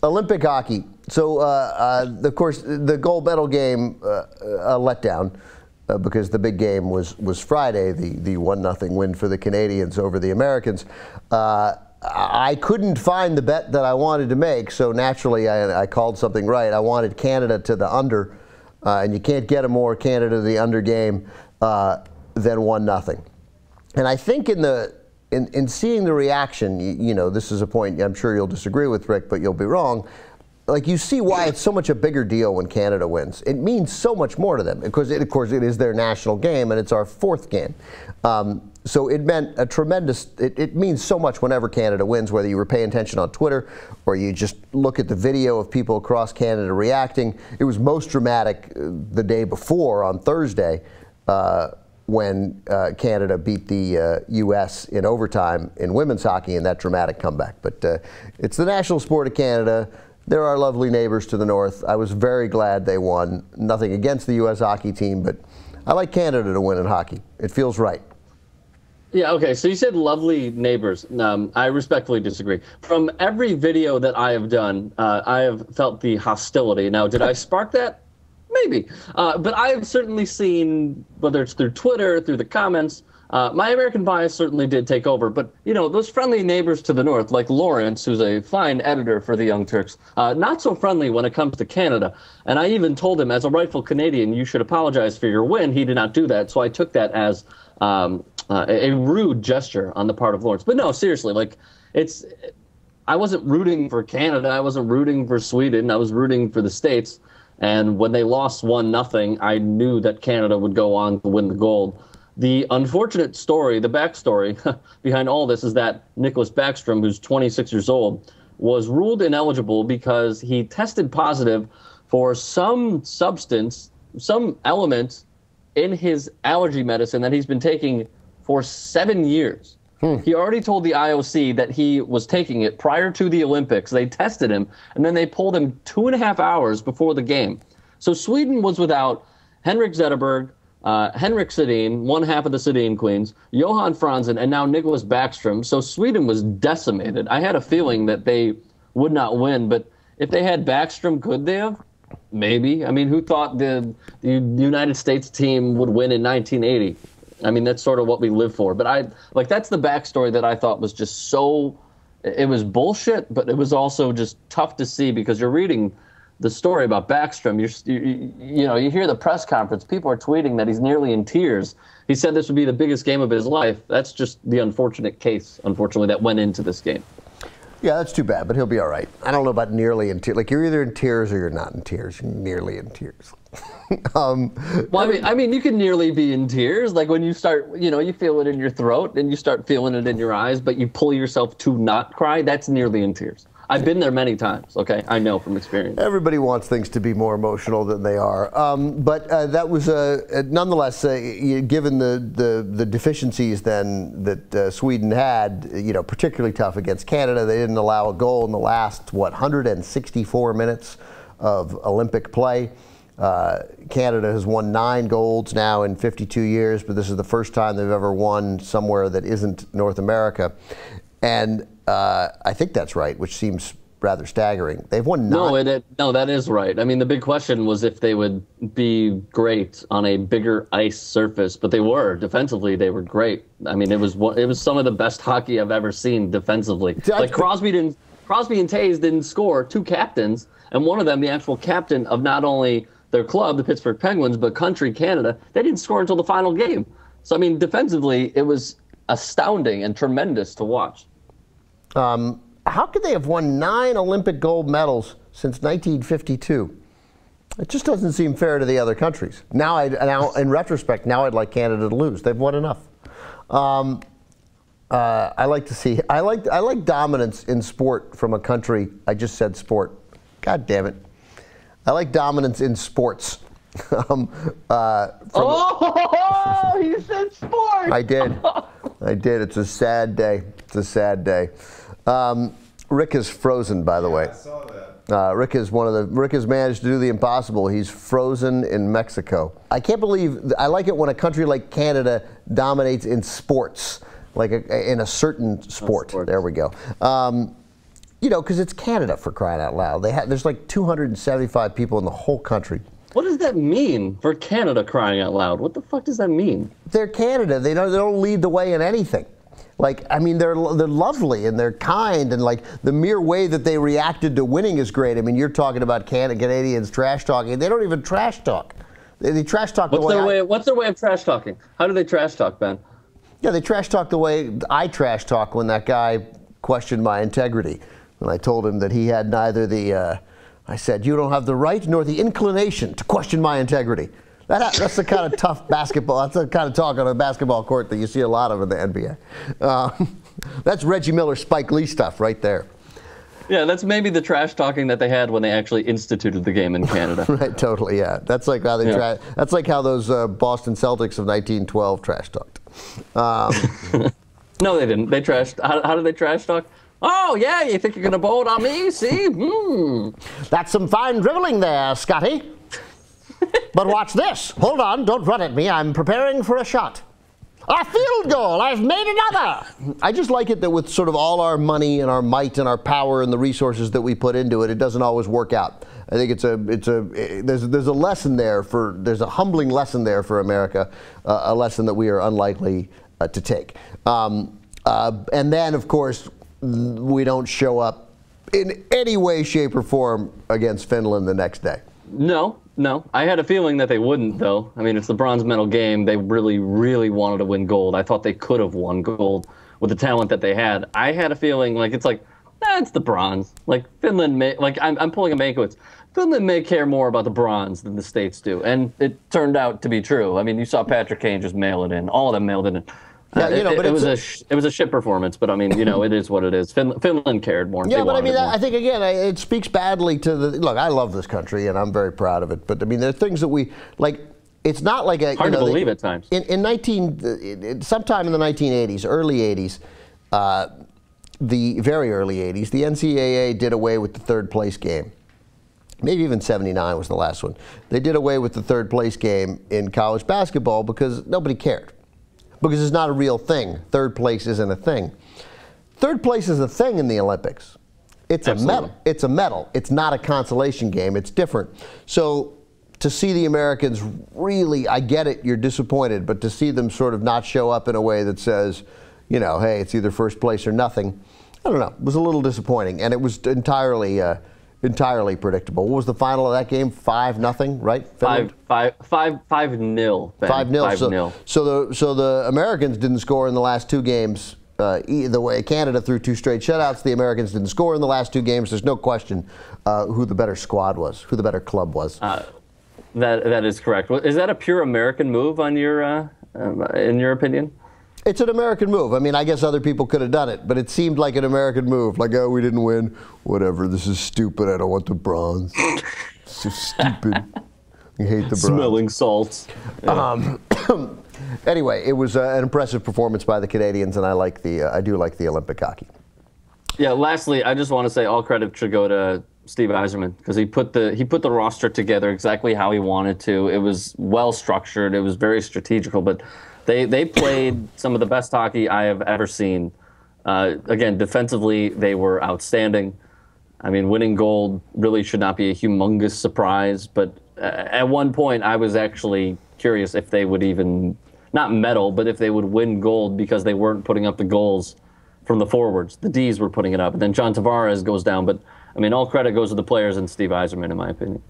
Olympic hockey. So, of course, the gold medal game, a letdown, because the big game was Friday, the 1-0 win for the Canadians over the Americans. I couldn't find the bet that I wanted to make, so naturally I called something right. I wanted Canada to the under, and you can't get a more Canada to the under game than 1-0. And I think in seeing the reaction, you know, this is a point I'm sure you'll disagree with, Rick, but you'll be wrong. Like, you see why it's so much a bigger deal when Canada wins. It means so much more to them because, of course, it is their national game and it's our 4th game. So it meant a tremendous, it means so much whenever Canada wins, whether you were paying attention on Twitter or you just look at the video of people across Canada reacting. It was most dramatic the day before on Thursday when Canada beat the U.S. in overtime in women's hockey in that dramatic comeback. But it's the national sport of Canada. They're our lovely neighbors to the north. I was very glad they won. Nothing against the U.S. hockey team, but I like Canada to win in hockey. It feels right. Yeah, okay, so you said lovely neighbors. I respectfully disagree. From every video that I have done, I have felt the hostility. Now, did I spark that? Maybe. But I have certainly seen, whether it's through Twitter, through the comments, my American bias certainly did take over. But, you know, those friendly neighbors to the north, like Lawrence, who's a fine editor for the Young Turks, not so friendly when it comes to Canada. And I even told him, as a rightful Canadian, you should apologize for your win. He did not do that. So I took that as a rude gesture on the part of Lawrence. But no, seriously, like, I wasn't rooting for Canada. I wasn't rooting for Sweden. I was rooting for the States. And when they lost 1-0, I knew that Canada would go on to win the gold. The unfortunate story, the backstory behind all this is that Nicklas Backstrom, who's 26 years old, was ruled ineligible because he tested positive for some substance, some element in his allergy medicine that he's been taking for 7 years. He already told the IOC that he was taking it prior to the Olympics. They tested him, and then they pulled him 2.5 hours before the game. So Sweden was without Henrik Zetterberg, Henrik Sedin, one half of the Sedin Queens, Johan Franzen, and now Nicklas Backstrom. So Sweden was decimated. I had a feeling that they would not win, but if they had Backstrom, could they have? Maybe. I mean, who thought the United States team would win in 1980? I mean, that's sort of what we live for. But that's the backstory that I thought was just so, it was bullshit, but it was also just tough to see because you're reading the story about Backstrom. You hear the press conference. People are tweeting that he's nearly in tears. He said this would be the biggest game of his life. That's just the unfortunate case, unfortunately, that went into this game. Yeah, that's too bad, but he'll be all right. I don't know about nearly in tears. Like, you're either in tears or you're not in tears. You're nearly in tears. Well, I mean, you can nearly be in tears. Like when you start, you feel it in your throat and you start feeling it in your eyes, but you pull yourself to not cry. That's nearly in tears. I've been there many times, okay? I know from experience. Everybody wants things to be more emotional than they are. But that was, nonetheless, given the deficiencies then that Sweden had, particularly tough against Canada. They didn't allow a goal in the last, 164 minutes of Olympic play. Canada has won 9 golds now in 52 years, but this is the first time they've ever won somewhere that isn't North America. And I think that's right, which seems rather staggering. They've won 9. No, that is right. I mean, the big question was if they would be great on a bigger ice surface, but they were. Defensively, they were great. I mean, it was some of the best hockey I've ever seen defensively. Like Crosby and Taves didn't score, 2 captains, and one of them, the actual captain of not only their club, the Pittsburgh Penguins, but country Canada, they didn't score until the final game. So, I mean, defensively, it was astounding and tremendous to watch. How could they have won 9 Olympic gold medals since 1952? It just doesn't seem fair to the other countries. Now, in retrospect, I'd like Canada to lose. They've won enough. I like dominance in sport from a country. I just said sport. God damn it. I like dominance in sports. You said sport! I did. It's a sad day. It's a sad day. Rick is frozen, by the way. I saw that. Rick has managed to do the impossible. He's frozen in Mexico. I can't believe, I like it when a country like Canada dominates in sports, like in a certain sport. There we go. You know, because it's Canada, for crying out loud. There's like 275 people in the whole country. What does that mean for Canada, crying out loud? What the fuck does that mean? They're Canada. They don't lead the way in anything. Like, I mean, they're lovely and they're kind, and like the mere way that they reacted to winning is great. I mean, you're talking about Canadians trash talking. They don't even trash talk. They trash talk What's their way of trash talking? How do they trash talk, Ben? Yeah, they trash talk the way I trash talk when that guy questioned my integrity. When I told him that he had neither the, I said, you don't have the right nor the inclination to question my integrity. That's the kind of tough basketball, that's the kind of talk on a basketball court that you see a lot of in the NBA. That's Reggie Miller, Spike Lee stuff right there. Yeah, that's maybe the trash talking that they had when they actually instituted the game in Canada. Right, totally, yeah. That's like how they that's like how those Boston Celtics of 1912 trash talked. No, they didn't. They trashed. How did they trash talk? Oh, yeah, you think you're going to bowl on me? See? That's some fine dribbling there, Scotty. But watch this. Hold on, don't run at me. I'm preparing for a shot. A field goal! I've made another! I just like it that with sort of all our money and our might and our power and the resources that we put into it, it doesn't always work out. I think there's a lesson there there's a humbling lesson there for America, a lesson that we are unlikely to take. And then, of course, we don't show up in any way, shape, or form against Finland the next day. No. I had a feeling that they wouldn't, though. I mean, it's the bronze medal game. They really, really wanted to win gold. I thought they could have won gold with the talent that they had. I had a feeling it's the bronze. Like Finland may, I'm pulling a Mankiewicz. Finland may care more about the bronze than the States do, and it turned out to be true. I mean, you saw Patrick Kane just mail it in. All of them mailed it in. Yeah, it was a shit performance, but I mean, it is what it is. Finland cared more. Yeah, but I mean, I think again, it speaks badly to the look. I love this country, and I'm very proud of it. But I mean, there are things that we like. It's not like a hard to believe at times. Sometime in the 1980s, early 80s, the very early 80s, the NCAA did away with the third place game. Maybe even 79 was the last one. They did away with the third place game in college basketball because nobody cared. Because it's not a real thing. Third place isn't a thing. Third place is a thing in the Olympics. It's Absolutely. A medal. It's a medal. It's not a consolation game. It's different. So to see the Americans really, I get it, you're disappointed, but to see them sort of not show up in a way that says, hey, it's either first place or nothing, I don't know. It was a little disappointing, and it was entirely predictable. What was the final of that game? 5-0, right? 5-0. 5-0. So the Americans didn't score in the last two games. The way Canada threw 2 straight shutouts, the Americans didn't score in the last 2 games. There's no question who the better squad was, who the better club was. That is correct. Is that a pure American move on your in your opinion? It's an American move. I mean, I guess other people could have done it, but it seemed like an American move. Like, oh, we didn't win. Whatever. This is stupid. I don't want the bronze. It's so stupid. I hate the bronze. Smelling salts. Yeah. Anyway, it was an impressive performance by the Canadians, and I do like the Olympic hockey. Yeah. Lastly, I just want to say all credit should go to Steve Yzerman because he put the roster together exactly how he wanted to. It was well structured. It was very strategical, but. They played some of the best hockey I have ever seen. Again, defensively, they were outstanding. I mean, winning gold really should not be a humongous surprise. But at one point, I was actually curious if they would even, not medal, but if they would win gold because they weren't putting up the goals from the forwards. The Ds were putting it up. And then John Tavares goes down. But, I mean, all credit goes to the players and Steve Yzerman, in my opinion.